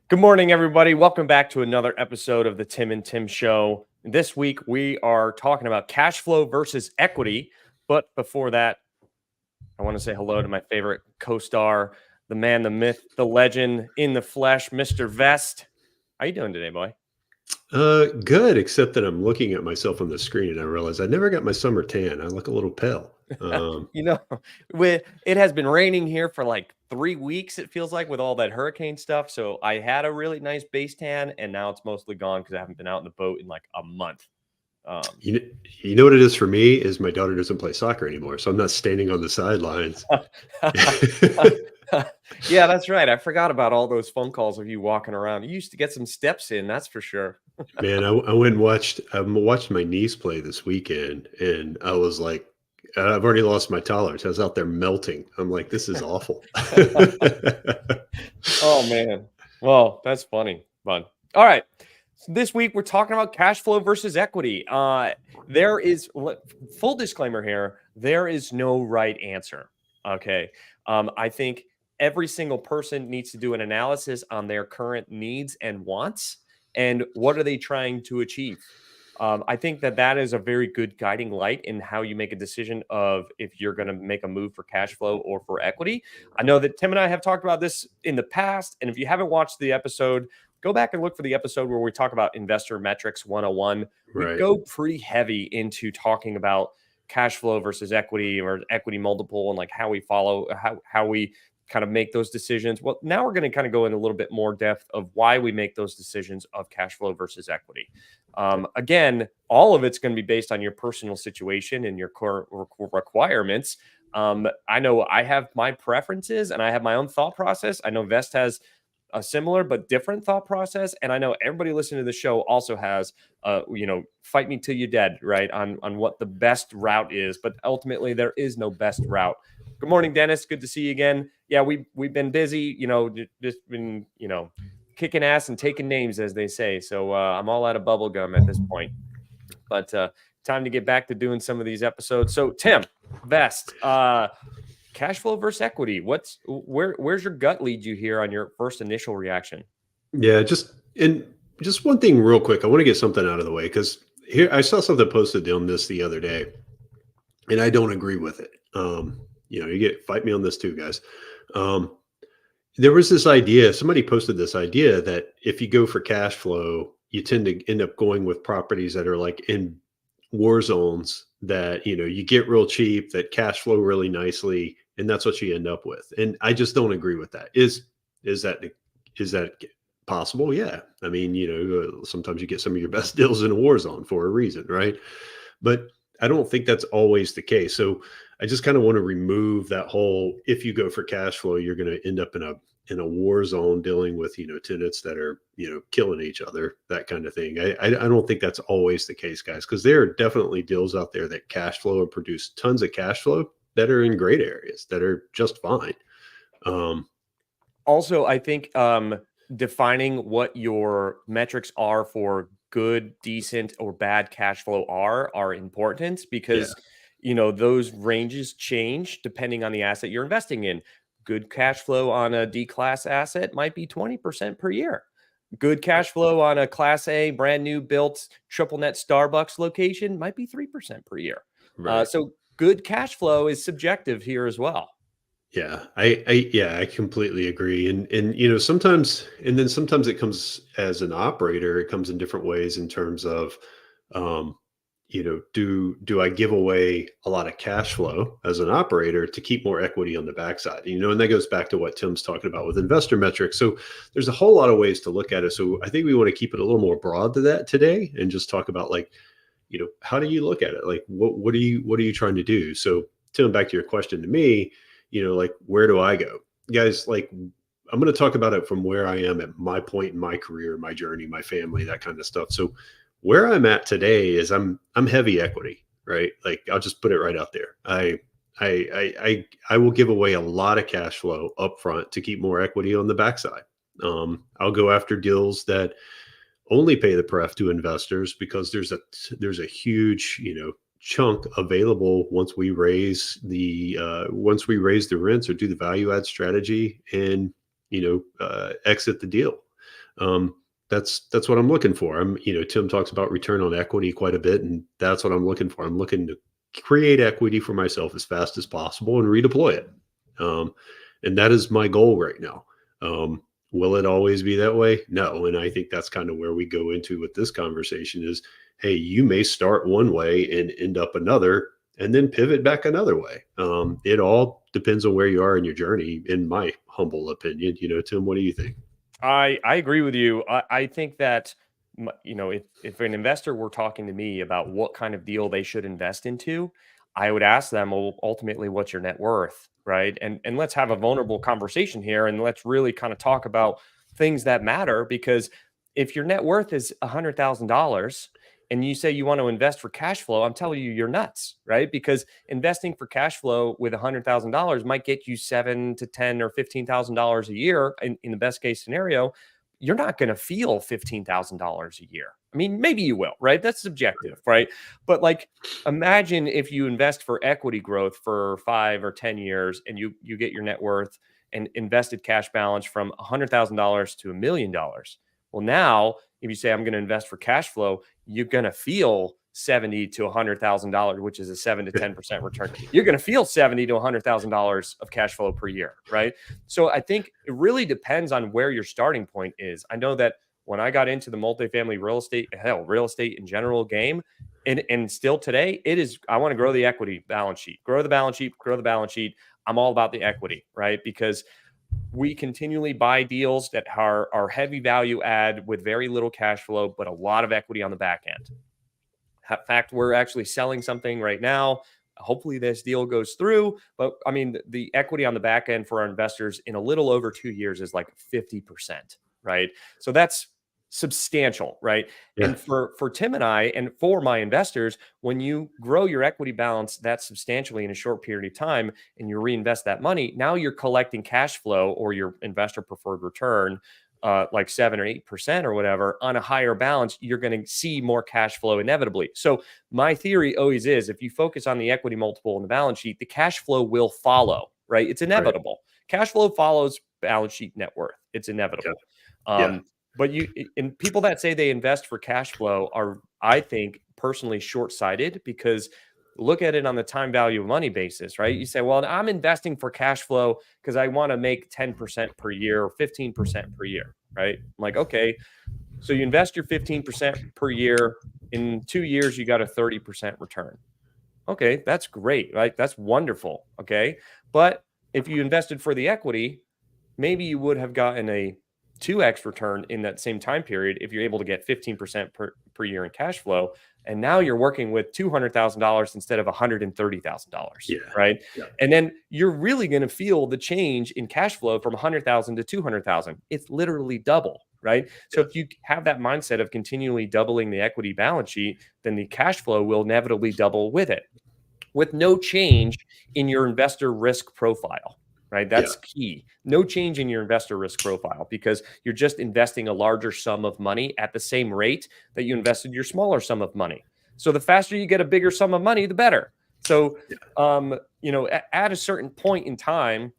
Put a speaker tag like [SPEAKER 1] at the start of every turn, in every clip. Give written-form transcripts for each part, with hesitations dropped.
[SPEAKER 1] Good morning, everybody. Welcome back to another episode of the Tim and Tim Show. This week, we are talking about cash flow versus equity. But before that, I want to say hello to my favorite co-star, the man, the myth, the legend in the flesh, Mr. Vest. How you doing today, boy?
[SPEAKER 2] Good, except that I'm looking at myself on the screen and I realize I never got my summer tan. I look a little pale.
[SPEAKER 1] You know, it has been raining here for like 3 weeks, it feels like, with all that hurricane stuff. So I had a really nice base tan, and now it's mostly gone because I haven't been out in the boat in like a month. Um,
[SPEAKER 2] you, kn- you know what it is for me is my daughter doesn't play soccer anymore, so I'm not standing on the sidelines.
[SPEAKER 1] Yeah, that's right. I forgot about all those phone calls of you walking around. You used to get some steps in, that's for sure.
[SPEAKER 2] Man, I went and watched my niece play this weekend, and I was like, I've already lost my tolerance. I was out there melting. I'm like, this is awful.
[SPEAKER 1] Oh man. Well, that's funny. Fun. All right. So this week we're talking about cash flow versus equity. There is full disclaimer here. There is no right answer. Okay. I think every single person needs to do an analysis on their current needs and wants, and what are they trying to achieve. I think that is a very good guiding light in how you make a decision of if you're going to make a move for cash flow or for equity. I know that Tim and I have talked about this in the past. And if you haven't watched the episode, go back and look for the episode where we talk about investor metrics 101. We
[SPEAKER 2] Right.
[SPEAKER 1] go pretty heavy into talking about cash flow versus equity or equity multiple and like how we follow, how we kind of make those decisions. Well, now we're going to kind of go in a little bit more depth of why we make those decisions of cash flow versus equity. Again, all of it's going to be based on your personal situation and your core requirements. I know I have my preferences and I have my own thought process. I know Vest has a similar but different thought process, and I know everybody listening to the show also has, fight me till you're dead, right? On what the best route is, but ultimately there is no best route. Good morning, Dennis. Good to see you again. Yeah, we've been busy, just been, kicking ass and taking names, as they say. So I'm all out of bubble gum at this point. But time to get back to doing some of these episodes. So Tim, Vest, cash flow versus equity. Where's your gut lead you here on your first initial reaction?
[SPEAKER 2] Yeah, just one thing real quick. I want to get something out of the way because here I saw something posted on this the other day, and I don't agree with it. You get fight me on this too, guys. Um, there was this idea. Somebody posted this idea that if you go for cash flow, you tend to end up going with properties that are like in war zones that you get real cheap, that cash flow really nicely, and that's what you end up with. And I just don't agree with that. Is that possible? Yeah. I mean, sometimes you get some of your best deals in a war zone for a reason, right? But I don't think that's always the case. So I just kind of want to remove that whole, if you go for cash flow, you're going to end up in a war zone dealing with tenants that are killing each other, that kind of thing. I don't think that's always the case, guys, because there are definitely deals out there that cash flow and produce tons of cash flow that are in great areas that are just fine.
[SPEAKER 1] Also, I think defining what your metrics are for good, decent, or bad cash flow are important because those ranges change depending on the asset you're investing in. Good cash flow on a D class asset might be 20% per year. Good cash flow on a class A brand new built triple net Starbucks location might be 3% per year.
[SPEAKER 2] Right.
[SPEAKER 1] So good cash flow is subjective here as well.
[SPEAKER 2] Yeah, I completely agree. And sometimes, and then sometimes it comes as an operator, it comes in different ways in terms of, um, do I give away a lot of cash flow as an operator to keep more equity on the backside? And that goes back to what Tim's talking about with investor metrics. So there's a whole lot of ways to look at it. So I think we want to keep it a little more broad to that today and just talk about, like, how do you look at it? Like, what are you trying to do? So Tim, back to your question to me, like, where do I go? Guys, like, I'm going to talk about it from where I am at my point in my career, my journey, my family, that kind of stuff. So where I'm at today is I'm heavy equity, right? Like, I'll just put it right out there. I will give away a lot of cash flow up front to keep more equity on the backside. I'll go after deals that only pay the pref to investors because there's a huge, chunk available once we raise the rents or do the value add strategy and exit the deal. Um, that's what I'm looking for. Tim talks about return on equity quite a bit, and that's what I'm looking for. I'm looking to create equity for myself as fast as possible and redeploy it. Um, and that is my goal right now. Will it always be that way? No. And I think that's kind of where we go into with this conversation is, hey, you may start one way and end up another and then pivot back another way. It all depends on where you are in your journey, in my humble opinion. Tim, what do you think?
[SPEAKER 1] I agree with you. I think that if an investor were talking to me about what kind of deal they should invest into, I would ask them, well, ultimately, what's your net worth, right? And let's have a vulnerable conversation here, and let's really kind of talk about things that matter. Because if your net worth is $100,000 and you say you want to invest for cash flow, I'm telling you, you're nuts, right? Because investing for cash flow with $100,000 might get you seven to ten or $15,000 a year in the best case scenario. You're not going to feel $15,000 a year. I mean, maybe you will, right? That's subjective, right? But like, imagine if you invest for equity growth for 5 or 10 years, and you get your net worth and invested cash balance from $100,000 to $1 million. Well, now if you say I'm going to invest for cash flow, you're going to feel 70 to $100,000, which is a 7 to 10% return. You're going to feel 70 to $100,000 of cash flow per year, right? So I think it really depends on where your starting point is. I know that when I got into the multifamily real estate, real estate in general game, and still today, it is, I want to grow the equity balance sheet, grow the balance sheet, grow the balance sheet. I'm all about the equity, right? Because we continually buy deals that are heavy value add with very little cash flow, but a lot of equity on the back end. In fact, we're actually selling something right now. Hopefully this deal goes through, but I mean, the equity on the back end for our investors in a little over 2 years is like 50%, right? So that's substantial, right?
[SPEAKER 2] Yeah.
[SPEAKER 1] And for Tim and I, and for my investors, when you grow your equity balance that substantially in a short period of time and you reinvest that money, now you're collecting cash flow or your investor preferred return, like 7 or 8% or whatever on a higher balance. You're going to see more cash flow inevitably. So my theory always is, if you focus on the equity multiple in the balance sheet, the cash flow will follow, right? It's
[SPEAKER 2] Right.
[SPEAKER 1] inevitable. Cash flow follows balance sheet net worth. It's inevitable.
[SPEAKER 2] Yeah.
[SPEAKER 1] But and people that say they invest for cash flow are, I think, personally short-sighted, because look at it on the time value of money basis, right? You say, well, I'm investing for cash flow because I want to make 10% per year or 15% per year, right? I'm like, okay, so you invest your 15% per year. In 2 years, you got a 30% return. Okay, that's great, right? That's wonderful. Okay. But if you invested for the equity, maybe you would have gotten a 2x return in that same time period if you're able to get 15% per year in cash flow. And now you're working with $200,000 instead of $130,000,
[SPEAKER 2] Yeah.
[SPEAKER 1] right?
[SPEAKER 2] Yeah.
[SPEAKER 1] And then you're really going to feel the change in cash flow from 100,000 to 200,000. It's literally double, right? So if you have that mindset of continually doubling the equity balance sheet, then the cash flow will inevitably double with it, with no change in your investor risk profile, right?
[SPEAKER 2] Yeah.
[SPEAKER 1] That's key. No change in your investor risk profile, because you're just investing a larger sum of money at the same rate that you invested your smaller sum of money. So the faster you get a bigger sum of money, the better. So, at a certain point in time,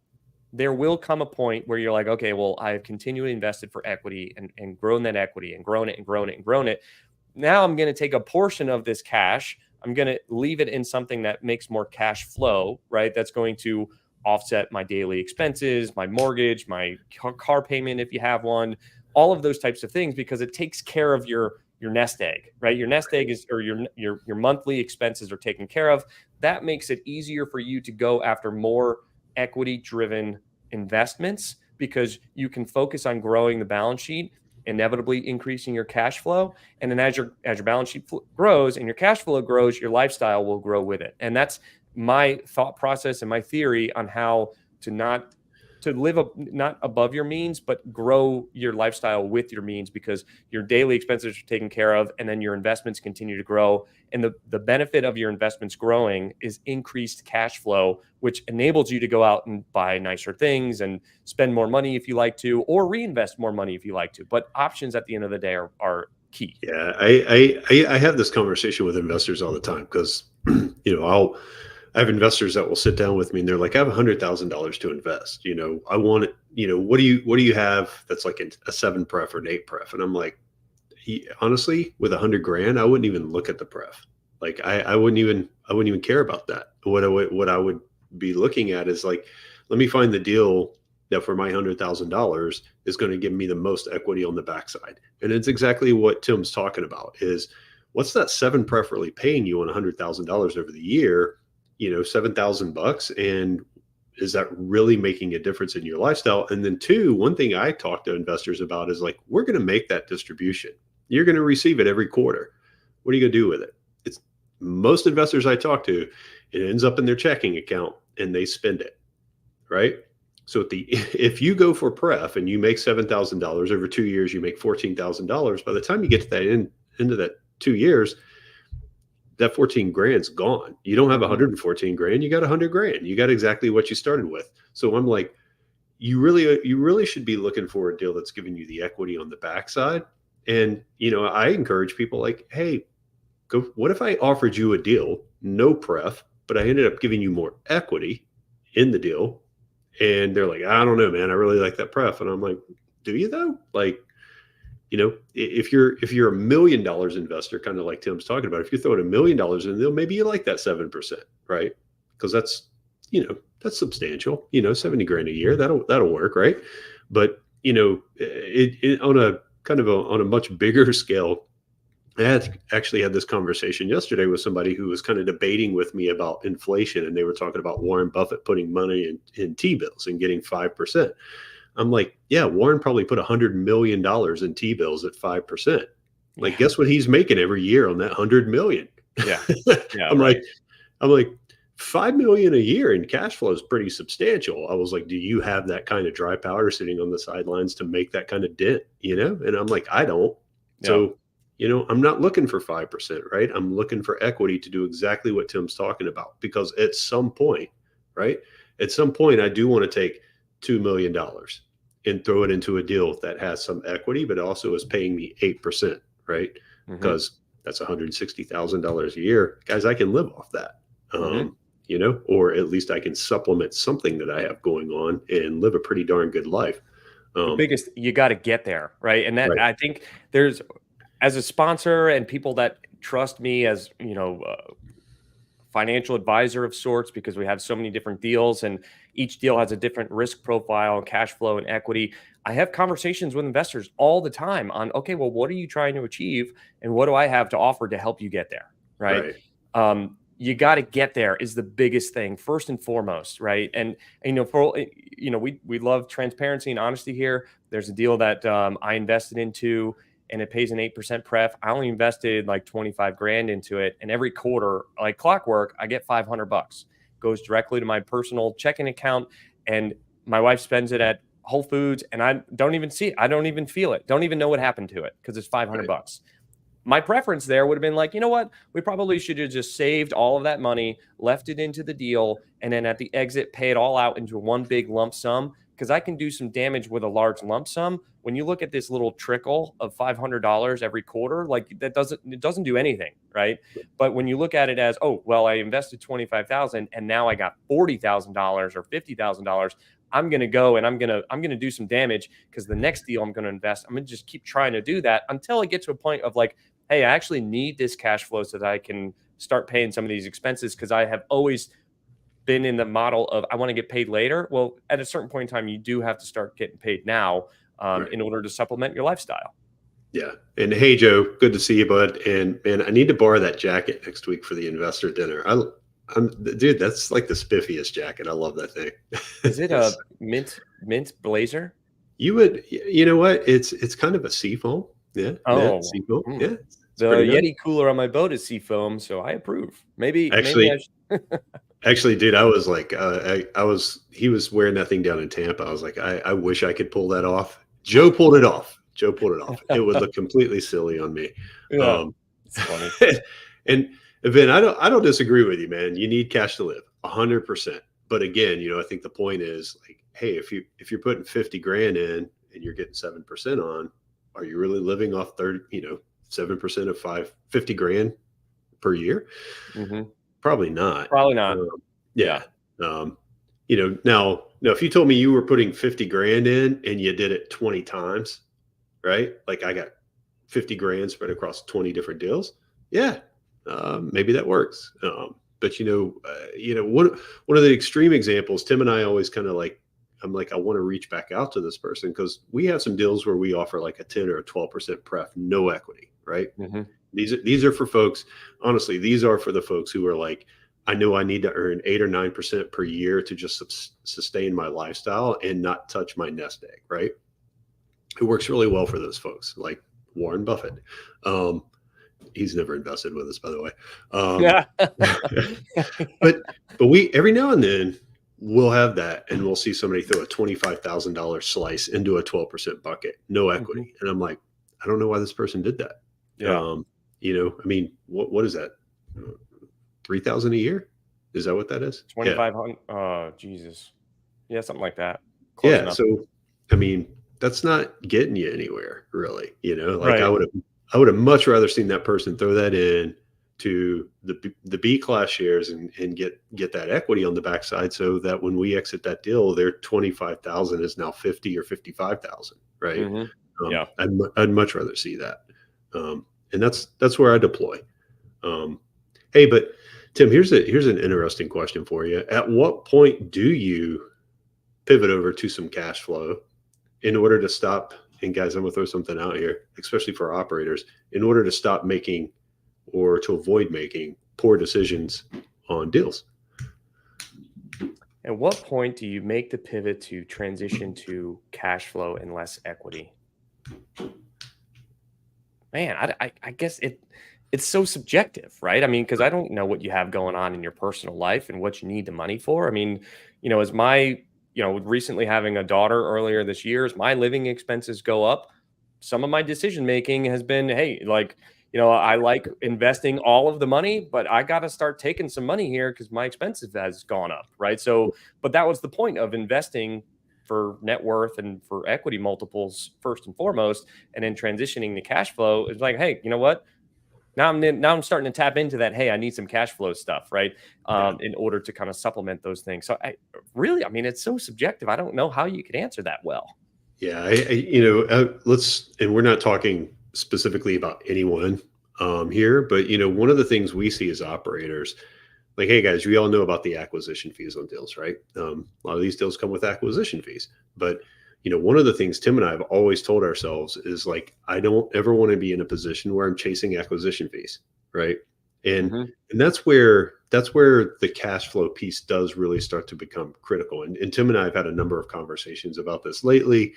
[SPEAKER 1] there will come a point where you're like, okay, well, I've continually invested for equity and grown that equity and grown it and grown it and grown it. Now I'm going to take a portion of this cash. I'm going to leave it in something that makes more cash flow, right? That's going to offset my daily expenses, my mortgage, my car payment, if you have one, all of those types of things, because it takes care of your nest egg, right? Your nest egg is, or your monthly expenses are taken care of. That makes it easier for you to go after more equity driven investments, because you can focus on growing the balance sheet, inevitably increasing your cash flow. And then as your balance sheet grows and your cash flow grows, your lifestyle will grow with it. And that's my thought process and my theory on how to not above your means, but grow your lifestyle with your means, because your daily expenses are taken care of and then your investments continue to grow. And the benefit of your investments growing is increased cash flow, which enables you to go out and buy nicer things and spend more money if you like to, or reinvest more money if you like to. But options at the end of the day are key.
[SPEAKER 2] Yeah. I have this conversation with investors all the time because, I'll I have investors that will sit down with me and they're like, I have $100,000 to invest. I want it. What do you have that's like a 7 pref or an 8 pref? And I'm like, honestly, with 100 grand, I wouldn't even look at the pref. Like I wouldn't even care about that. What I would be looking at is like, let me find the deal that for my $100,000 is going to give me the most equity on the backside. And it's exactly what Tim's talking about is what's that 7 pref really paying you on $100,000 over the year, $7,000. And is that really making a difference in your lifestyle? And then two, one thing I talk to investors about is like, we're going to make that distribution. You're going to receive it every quarter. What are you going to do with it? It's most investors I talk to, it ends up in their checking account and they spend it. Right. So if you go for pref and you make $7,000 over 2 years, you make $14,000. By the time you get to that into that 2 years, that 14 grand's gone. You don't have 114 grand. You got 100 grand. You got exactly what you started with. So I'm like, you really should be looking for a deal that's giving you the equity on the backside. And I encourage people like, hey, go. What if I offered you a deal, no pref, but I ended up giving you more equity in the deal? And they're like, I don't know, man. I really like that pref. And I'm like, do you though? Like, if you're $1 million investor, kind of like Tim's talking about, if you're throwing $1 million in the deal, maybe you like that 7%, right? Because that's substantial. 70 grand a year. That'll work, right? But it on a kind of on a much bigger scale. I actually had this conversation yesterday with somebody who was kind of debating with me about inflation, and they were talking about Warren Buffett putting money in T-bills and getting 5%. I'm like, yeah, Warren probably put $100 million in T-bills at 5%. Like, guess what he's making every year on that 100 million?
[SPEAKER 1] Yeah.
[SPEAKER 2] I'm like, 5 million a year in cash flow is pretty substantial. I was like, do you have that kind of dry powder sitting on the sidelines to make that kind of dent? And I'm like, I don't.
[SPEAKER 1] Yeah.
[SPEAKER 2] So, I'm not looking for 5%, right? I'm looking for equity to do exactly what Tim's talking about, because at some point, right? At some point, I do want to take $2 million and throw it into a deal that has some equity, but also is paying me 8%, right? Because that's $160,000 a year. Guys, I can live off that. Or at least I can supplement something that I have going on and live a pretty darn good life.
[SPEAKER 1] The biggest, you got to get there, right? And that, I think there's, as a sponsor and people that trust me as, financial advisor of sorts, because we have so many different deals and each deal has a different risk profile and cash flow and equity. I have conversations with investors all the time on, okay, well, what are you trying to achieve? And what do I have to offer to help you get there? Right. You got to get there is the biggest thing, first and foremost. Right. And we love transparency and honesty here. There's a deal that I invested into, and it pays an 8% pref. I only invested like 25 grand into it. And every quarter, like clockwork, I get $500, goes directly to my personal checking account. And my wife spends it at Whole Foods, and I don't even see it. I don't even feel it. Don't even know what happened to it because it's $500. My preference there would have been like, you know what? We probably should have just saved all of that money, left it into the deal, and then at the exit, pay it all out into one big lump sum, because I can do some damage with a large lump sum. When you look at this little trickle of $500 every quarter, like it doesn't do anything, right? But when you look at it as, oh, well, I invested $25,000 and now I got $40,000 or $50,000, I'm going to go and I'm going to do some damage, because the next deal I'm going to invest, I'm going to just keep trying to do that until I get to a point of like, hey, I actually need this cash flow so that I can start paying some of these expenses, because I have always been in the model of I want to get paid later. Well, at a certain point in time, you do have to start getting paid now in order to supplement your lifestyle.
[SPEAKER 2] Yeah. And hey, Joe, good to see you, bud. And man, I need to borrow that jacket next week for the investor dinner. Dude, that's like the spiffiest jacket. I love that thing.
[SPEAKER 1] Is it a mint blazer?
[SPEAKER 2] You know what? It's kind of a seafoam. Yeah.
[SPEAKER 1] Oh,
[SPEAKER 2] yeah, seafoam. Yeah.
[SPEAKER 1] The Yeti cooler on my boat is seafoam, so I approve. Maybe
[SPEAKER 2] Actually, dude, I was like, he was wearing that thing down in Tampa. I was like, I wish I could pull that off. Joe pulled it off. It would look completely silly on me.
[SPEAKER 1] Yeah, it's funny.
[SPEAKER 2] And Ben, I don't disagree with you, man. You need cash to live 100%. But again, I think the point is like, hey, if you're putting 50 grand in and you're getting 7% on, are you really living off 7% of 50 grand per year? Probably not.
[SPEAKER 1] Probably not. Yeah.
[SPEAKER 2] Yeah. Now, if you told me you were putting 50 grand in and you did it 20 times, right? Like I got 50 grand spread across 20 different deals. Yeah. Maybe that works. But one of the extreme examples, Tim and I always kind of like, I'm like, I want to reach back out to this person because we have some deals where we offer like a 10 or a 12% pref, no equity, right?
[SPEAKER 1] Mm-hmm.
[SPEAKER 2] These are for folks, honestly, these are for the folks who are like, I know I need to earn 8 or 9% per year to just sustain my lifestyle and not touch my nest egg, right? It works really well for those folks, like Warren Buffett. He's never invested with us, by the way.
[SPEAKER 1] Yeah.
[SPEAKER 2] but we every now and then we'll have that, and we'll see somebody throw a $25,000 slice into a 12% bucket, no equity,
[SPEAKER 1] Mm-hmm.
[SPEAKER 2] and I'm like, I don't know why this person did that.
[SPEAKER 1] Yeah.
[SPEAKER 2] I mean, what is that? 3,000 a year? Is that what that is?
[SPEAKER 1] 2,500. Oh, Jesus. Yeah, something like that. Close
[SPEAKER 2] Yeah.
[SPEAKER 1] enough.
[SPEAKER 2] So, I mean, that's not getting you anywhere, really. Like
[SPEAKER 1] Right.
[SPEAKER 2] I would have much rather seen that person throw that in to the B class shares and get that equity on the backside, so that when we exit that deal, their 25,000 is now 50 or 55,000, right?
[SPEAKER 1] Mm-hmm. Yeah.
[SPEAKER 2] I'd much rather see that, and that's where I deploy. Hey, but Tim, here's an interesting question for you. At what point do you pivot over to some cash flow in order to stop? And guys, I'm gonna throw something out here, especially for operators, in order to stop making or to avoid making poor decisions on deals.
[SPEAKER 1] At what point do you make the pivot to transition to cash flow and less equity? Man, I guess it's so subjective, right? I mean, because I don't know what you have going on in your personal life and what you need the money for. I mean, as my, recently having a daughter earlier this year, as my living expenses go up, some of my decision making has been, hey, like, I like investing all of the money, but I got to start taking some money here because my expenses has gone up, right? So, but that was the point of investing for net worth and for equity multiples first and foremost, and then transitioning to cash flow is like, hey, you know what? Now I'm starting to tap into that. Hey, I need some cash flow stuff, right? In order to kind of supplement those things. So I mean, it's so subjective. I don't know how you could answer that well.
[SPEAKER 2] Yeah, and we're not talking specifically about anyone here, but one of the things we see as operators, like, hey guys, we all know about the acquisition fees on deals, right? A lot of these deals come with acquisition fees, but one of the things Tim and I have always told ourselves is like, I don't ever want to be in a position where I'm chasing acquisition fees, right? And that's where the cash flow piece does really start to become critical. And Tim and I have had a number of conversations about this lately.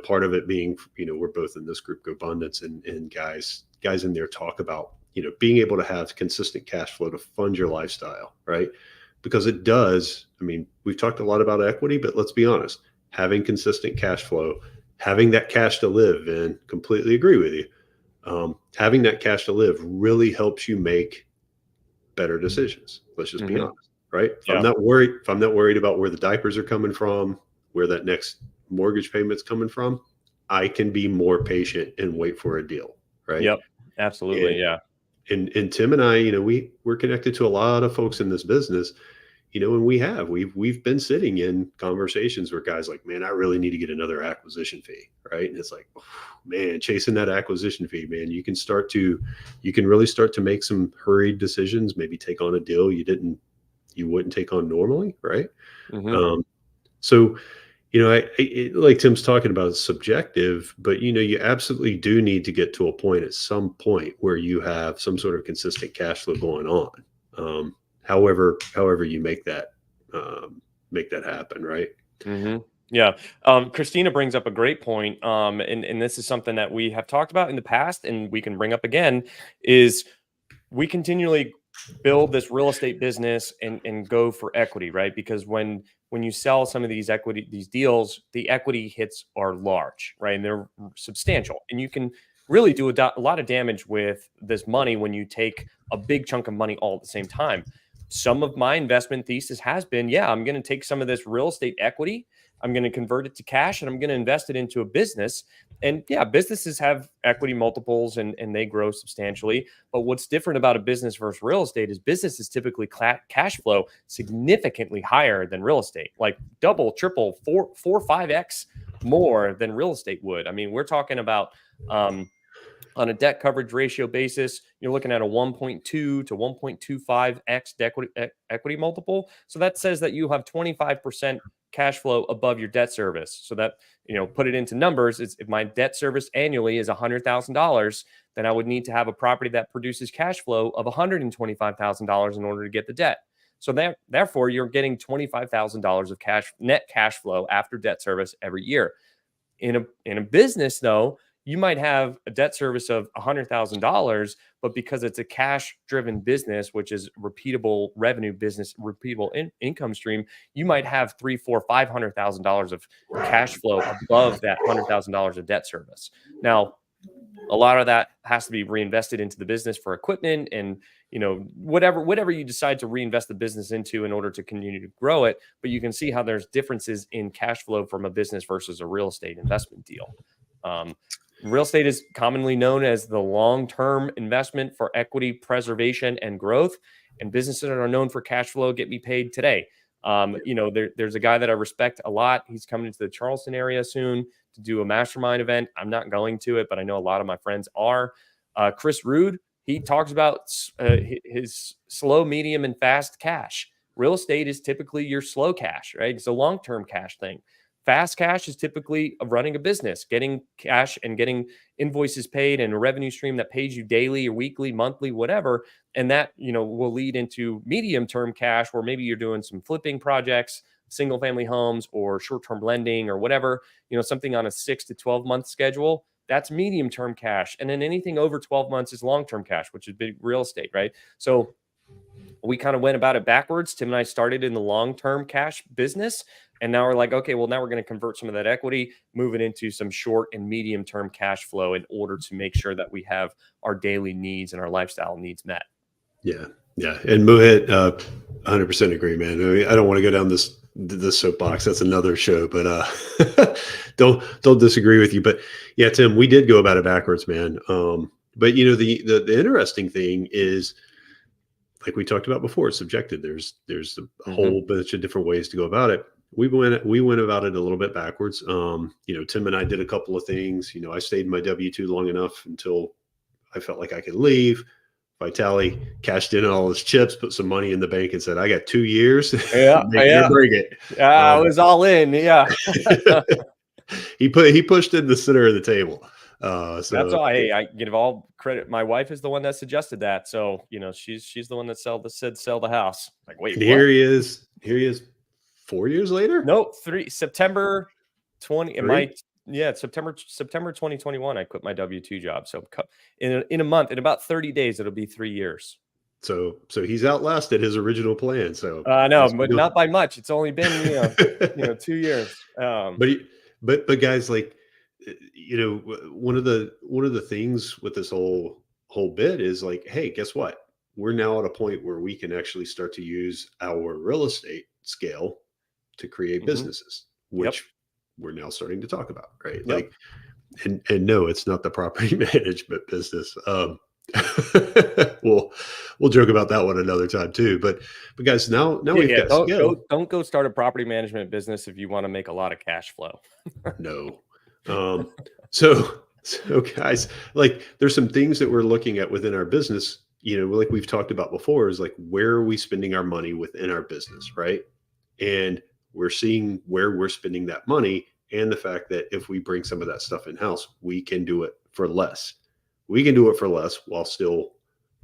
[SPEAKER 2] Part of it being, we're both in this group, GoBundance, and guys in there talk about, being able to have consistent cash flow to fund your lifestyle, right? Because it does. I mean, we've talked a lot about equity, but let's be honest, having consistent cash flow, having that cash to live in, completely agree with you. Having that cash to live really helps you make better decisions. Let's just be honest, right? If I'm not worried about where the diapers are coming from, where that next mortgage payment's coming from, I can be more patient and wait for a deal, right?
[SPEAKER 1] Yep, absolutely,
[SPEAKER 2] And Tim and I, we're connected to a lot of folks in this business, and we've been sitting in conversations where guys like, man, I really need to get another acquisition fee, right? And it's like, oh, man, chasing that acquisition fee, man, you can really start to make some hurried decisions, maybe take on a deal you wouldn't take on normally, right? So, like Tim's talking about, it's subjective, but you absolutely do need to get to a point at some point where you have some sort of consistent cash flow going on. However you make that happen, right?
[SPEAKER 1] Yeah. Christina brings up a great point. And this is something that we have talked about in the past and we can bring up again, is we continually build this real estate business and go for equity, right? Because when you sell some of these deals, the equity hits are large, right? And they're substantial. And you can really do a lot of damage with this money when you take a big chunk of money all at the same time. some of my investment thesis has been, yeah, I'm going to take some of this real estate equity, I'm going to convert it to cash, and I'm going to invest it into a business. And yeah, businesses have equity multiples and they grow substantially. But what's different about a business versus real estate is businesses typically cash flow significantly higher than real estate, like double, triple, 5x more than real estate would. I mean, we're talking about on a debt coverage ratio basis, you're looking at a 1.2 to 1.25x equity multiple. So that says that you have 25% cash flow above your debt service. So that, put it into numbers, is if my debt service annually is $100,000, then I would need to have a property that produces cash flow of $125,000 in order to get the debt. So therefore, you're getting $25,000 of net cash flow after debt service every year. In a business, though, you might have a debt service of $100,000, but because it's a cash-driven business, which is repeatable revenue business, repeatable income stream, you might have $300,000, $400,000, $500,000 of cash flow above that $100,000 of debt service. Now, a lot of that has to be reinvested into the business for equipment and whatever you decide to reinvest the business into in order to continue to grow it. But you can see how there's differences in cash flow from a business versus a real estate investment deal. Real estate is commonly known as the long-term investment for equity preservation and growth, and businesses that are known for cash flow get me paid today. There's a guy that I respect a lot. He's coming into the Charleston area soon to do a mastermind event. I'm not going to it, but I know a lot of my friends are. Chris Rude, he talks about his slow, medium, and fast cash. Real estate is typically your slow cash, right? It's a long-term cash thing. Fast cash is typically running a business, getting cash and getting invoices paid and a revenue stream that pays you daily or weekly, monthly, whatever. And that, will lead into medium-term cash where maybe you're doing some flipping projects, single family homes or short-term lending or whatever, something on a 6 to 12 month schedule. That's medium-term cash. And then anything over 12 months is long-term cash, which is big real estate, right? So we kind of went about it backwards. Tim and I started in the long-term cash business. And now we're like, okay, well, now we're going to convert some of that equity, move it into some short and medium-term cash flow in order to make sure that we have our daily needs and our lifestyle needs met.
[SPEAKER 2] Yeah. Yeah. And Mohit, 100% agree, man. I mean, I don't want to go down this soapbox. That's another show, but don't disagree with you. But yeah, Tim, we did go about it backwards, man. But the interesting thing is, like we talked about before, it's subjective. There's a whole bunch of different ways to go about it. We went about it a little bit backwards. Tim and I did a couple of things. I stayed in my W-2 long enough until I felt like I could leave. Vitaly cashed in all his chips, put some money in the bank, and said, "I got 2 years.
[SPEAKER 1] Yeah,
[SPEAKER 2] Make it or break it."
[SPEAKER 1] I was all in. Yeah,
[SPEAKER 2] he pushed in the center of the table. So
[SPEAKER 1] that's all. Hey, I give all credit. My wife is the one that suggested that. So she's the one that said sell the house. Like, wait,
[SPEAKER 2] here he is. 4 years later?
[SPEAKER 1] No, September 20. September 2021. I quit my W-2 job. So in a month, in about 30 days, it'll be 3 years.
[SPEAKER 2] So he's outlasted his original plan. So
[SPEAKER 1] no, but not by much. It's only been 2 years.
[SPEAKER 2] But guys, like, one of the things with this whole bit is like, hey, guess what? We're now at a point where we can actually start to use our real estate scale to create businesses, which we're now starting to talk about, right? Like, and no, it's not the property management business. We'll joke about that one another time too. But guys, now we've got skill.
[SPEAKER 1] Don't go start a property management business if you want to make a lot of cash flow.
[SPEAKER 2] No. So guys, like, there's some things that we're looking at within our business, like we've talked about before, is like, where are we spending our money within our business, right? And we're seeing where we're spending that money, and the fact that if we bring some of that stuff in-house, we can do it for less. We can do it for less while still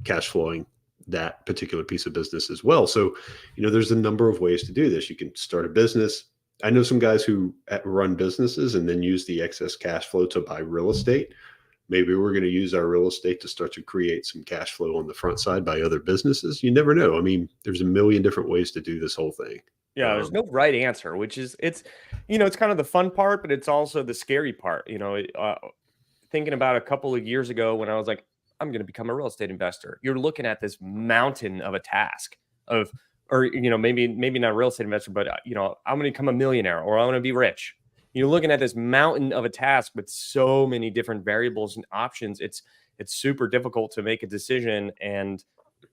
[SPEAKER 2] cash flowing that particular piece of business as well. So, there's a number of ways to do this. You can start a business. I know some guys who run businesses and then use the excess cash flow to buy real estate. Maybe we're going to use our real estate to start to create some cash flow on the front side by other businesses. You never know. I mean, there's a million different ways to do this whole thing.
[SPEAKER 1] Yeah, there's no right answer, which is, it's kind of the fun part, but it's also the scary part. Thinking about a couple of years ago when I was like, I'm going to become a real estate investor, you're looking at this mountain of a task. of, or, maybe not a real estate investor, but, I'm going to become a millionaire or I want to be rich. You're looking at this mountain of a task with so many different variables and options. It's super difficult to make a decision and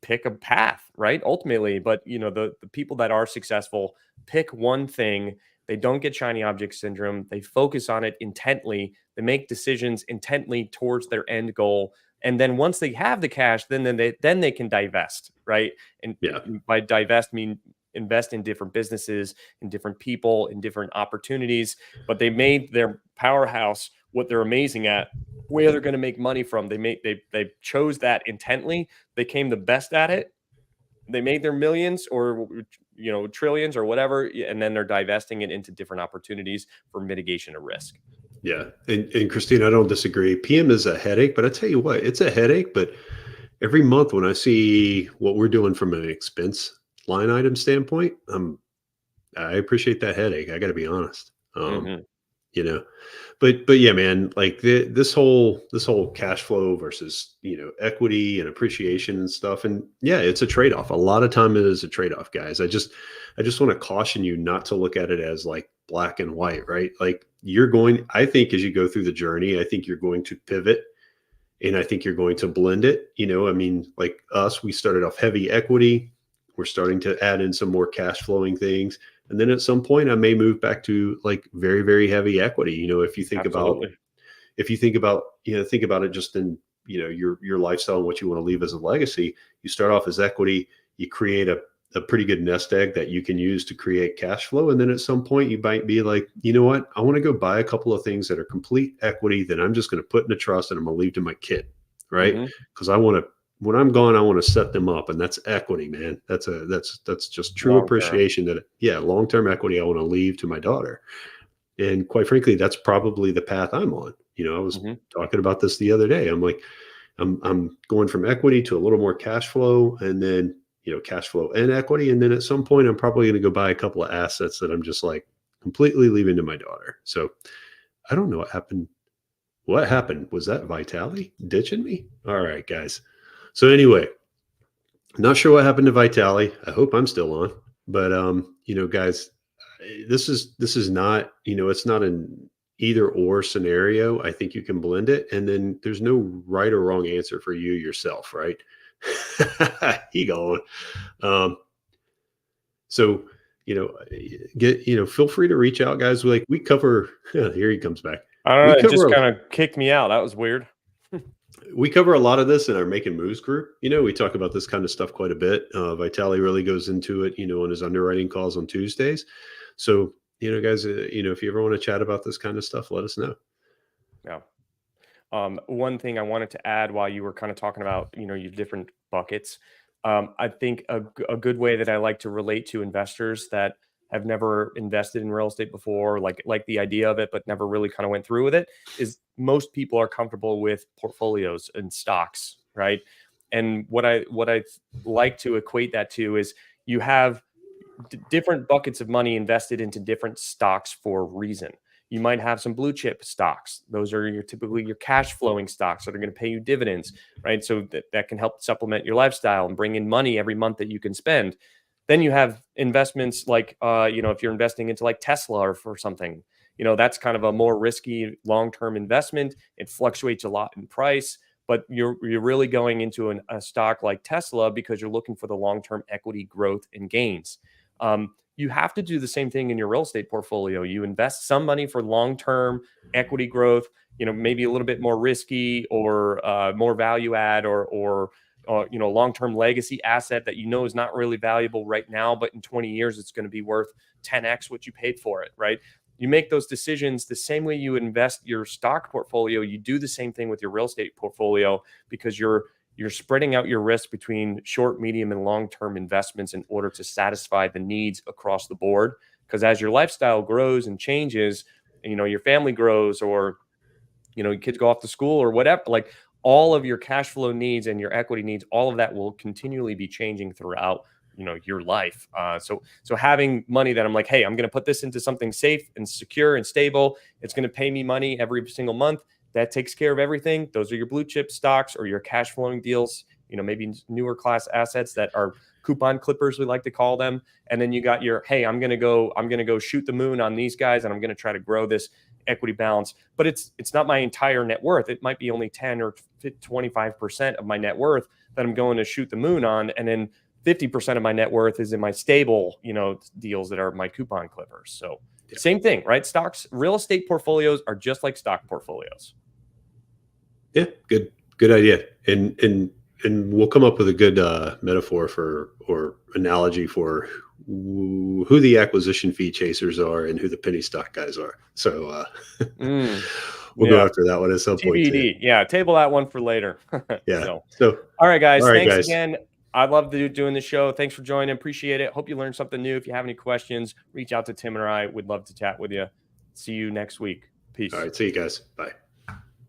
[SPEAKER 1] pick a path, right? Ultimately, but the people that are successful pick one thing. They don't get shiny object syndrome. They focus on it intently. They make decisions intently towards their end goal. And then once they have the cash, then they can divest, right? And
[SPEAKER 2] Yeah.
[SPEAKER 1] by divest mean invest in different businesses, in different people, in different opportunities. But they made their powerhouse what they're amazing at, where they're going to make money from. They chose that intently. They came the best at it. They made their millions or trillions or whatever, and then they're divesting it into different opportunities for mitigation of risk.
[SPEAKER 2] Yeah. And Christine, I don't disagree. PM is a headache, but I tell you what, it's a headache. But every month when I see what we're doing from an expense line item standpoint, I appreciate that headache. I got to be honest. You know, but yeah, man, like this whole cash flow versus, equity and appreciation and stuff. And yeah, it's a trade-off. A lot of time it is a trade-off, guys. I just want to caution you not to look at it as like black and white, right? Like I think as you go through the journey, I think you're going to pivot and I think you're going to blend it. I mean, like us, we started off heavy equity. We're starting to add in some more cash flowing things. And then at some point I may move back to like very, very heavy equity. If you think
[SPEAKER 1] Absolutely.
[SPEAKER 2] think about it just in, your lifestyle and what you want to leave as a legacy. You start off as equity, you create a pretty good nest egg that you can use to create cash flow. And then at some point you might be like, you know what, I want to go buy a couple of things that are complete equity that I'm just going to put in a trust and I'm going to leave to my kid. Right. Because when I'm gone, I want to set them up, and that's equity, man. That's just true
[SPEAKER 1] Long-term.
[SPEAKER 2] appreciation long-term equity I want to leave to my daughter. And quite frankly, that's probably the path I'm on. I was talking about this the other day. I'm like, I'm going from equity to a little more cash flow, and then, cash flow and equity. And then at some point, I'm probably going to go buy a couple of assets that I'm just like completely leaving to my daughter. So I don't know what happened. What happened? Was that Vitaly ditching me? All right, guys. So anyway, not sure what happened to Vitaly. I hope I'm still on, but guys, this is not, it's not an either or scenario. I think you can blend it, and then there's no right or wrong answer for you yourself, right? He going. So feel free to reach out, guys. Like we cover. Here he comes back.
[SPEAKER 1] I don't know. It just kind of kicked me out. That was weird.
[SPEAKER 2] We cover a lot of this in our Making Moves group. We talk about this kind of stuff quite a bit. Vitaly really goes into it, on his underwriting calls on Tuesdays. So, guys, if you ever want to chat about this kind of stuff, let us know.
[SPEAKER 1] Yeah. One thing I wanted to add while you were kind of talking about, your different buckets. I think a good way that I like to relate to investors that have never invested in real estate before, like the idea of it, but never really kind of went through with it, is most people are comfortable with portfolios and stocks, right? And what I like to equate that to is you have different buckets of money invested into different stocks for a reason. You might have some blue chip stocks. Those are typically your cash flowing stocks that are going to pay you dividends, right? So that can help supplement your lifestyle and bring in money every month that you can spend. Then you have investments like, if you're investing into like Tesla or for something, that's kind of a more risky long-term investment. It fluctuates a lot in price, but you're really going into a stock like Tesla because you're looking for the long-term equity growth and gains. You have to do the same thing in your real estate portfolio. You invest some money for long-term equity growth, maybe a little bit more risky or more value add or long-term legacy asset that is not really valuable right now, but in 20 years, it's going to be worth 10x what you paid for it, right? You make those decisions the same way you invest your stock portfolio. You do the same thing with your real estate portfolio because you're spreading out your risk between short, medium, and long-term investments in order to satisfy the needs across the board. Because as your lifestyle grows and changes, your family grows or, your kids go off to school or whatever, like all of your cash flow needs and your equity needs, all of that will continually be changing throughout, your life. So having money that I'm like, hey, I'm going to put this into something safe and secure and stable. It's going to pay me money every single month. That takes care of everything. Those are your blue chip stocks or your cash flowing deals. maybe newer class assets that are coupon clippers, we like to call them. And then you got your, hey, I'm going to go shoot the moon on these guys, and I'm going to try to grow this equity balance. But it's not my entire net worth. It might be only 10 or 25% of my net worth that I'm going to shoot the moon on. And then 50% of my net worth is in my stable, deals that are my coupon clippers. So same thing, right? Stocks, real estate portfolios are just like stock portfolios.
[SPEAKER 2] Yeah, good idea. And we'll come up with a good metaphor or analogy for who the acquisition fee chasers are and who the penny stock guys are. So we'll go after that one at some point.
[SPEAKER 1] TBD. Yeah, table that one for later.
[SPEAKER 2] Yeah.
[SPEAKER 1] So all right, guys. Thanks again. I love doing the show. Thanks for joining. Appreciate it. Hope you learned something new. If you have any questions, reach out to Tim or I. We'd love to chat with you. See you next week. Peace.
[SPEAKER 2] All right. See you guys. Bye.